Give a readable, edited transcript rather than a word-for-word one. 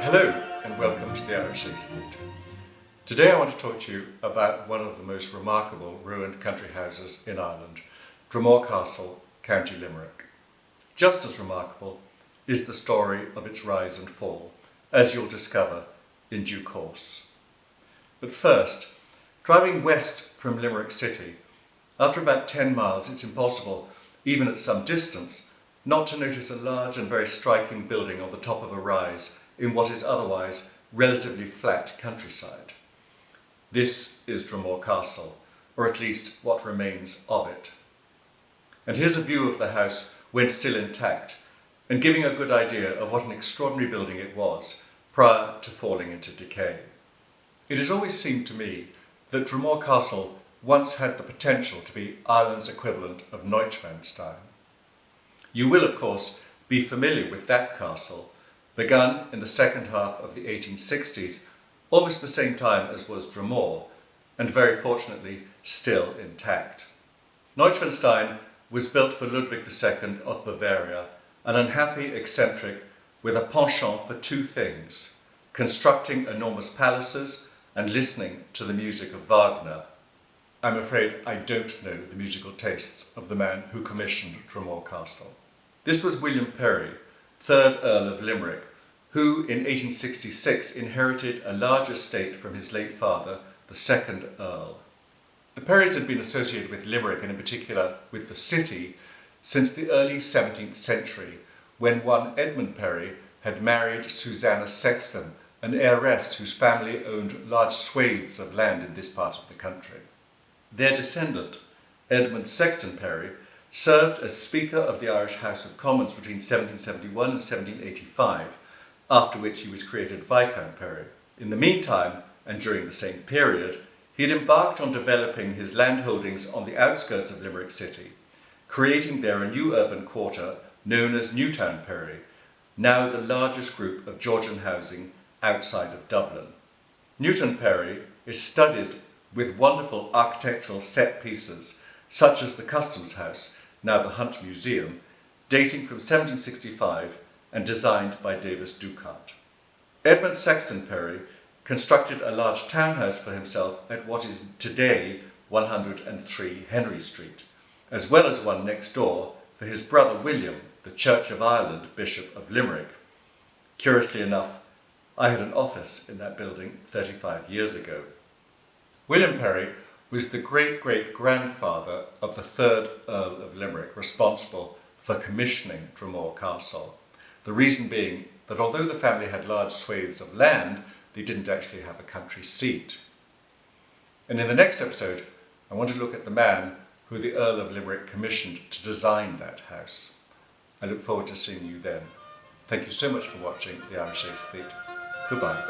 Hello and welcome to the Irish Aesthete. Today I want to talk to you about one of the most remarkable ruined country houses in Ireland, Dromore Castle, County Limerick. Just as remarkable is the story of its rise and fall, as you'll discover in due course. But first, driving west from Limerick City, after about 10 miles it's impossible, even at some distance, not to notice a large and very striking building on the top of a rise in what is otherwise relatively flat countryside. This is Dromore Castle, or at least what remains of it. And here's a view of the house when still intact, and giving a good idea of what an extraordinary building it was prior to falling into decay. It has always seemed to me that Dromore Castle once had the potential to be Ireland's equivalent of Neuschwanstein. You will, of course, be familiar with that castle, begun in the second half of the 1860s, almost the same time as was Dromore, and very fortunately still intact. Neuschwanstein was built for Ludwig II of Bavaria, an unhappy eccentric with a penchant for two things: constructing enormous palaces and listening to the music of Wagner. I'm afraid I don't know the musical tastes of the man who commissioned Dromore Castle. This was William Perry, 3rd Earl of Limerick, who in 1866 inherited a large estate from his late father, the 2nd Earl. The Perrys had been associated with Limerick, and in particular with the city, since the early 17th century, when one Edmund Perry had married Susanna Sexton, an heiress whose family owned large swathes of land in this part of the country. Their descendant, Edmund Sexton Perry, served as Speaker of the Irish House of Commons between 1771 and 1785, after which he was created Viscount Perry. In the meantime, and during the same period, he had embarked on developing his landholdings on the outskirts of Limerick City, creating there a new urban quarter known as Newtown Perry, now the largest group of Georgian housing outside of Dublin. Newtown Perry is studded with wonderful architectural set pieces, such as the Customs House, now the Hunt Museum, dating from 1765 and designed by Davis Ducart. Edmund Sexton Perry constructed a large townhouse for himself at what is today 103 Henry Street, as well as one next door for his brother William, the Church of Ireland Bishop of Limerick. Curiously enough, I had an office in that building 35 years ago. William Perry was the great-great-grandfather of the 3rd Earl of Limerick, responsible for commissioning Dromore Castle. The reason being that although the family had large swathes of land, they didn't actually have a country seat. And in the next episode, I want to look at the man who the Earl of Limerick commissioned to design that house. I look forward to seeing you then. Thank you so much for watching The Irish Aesthete. Goodbye.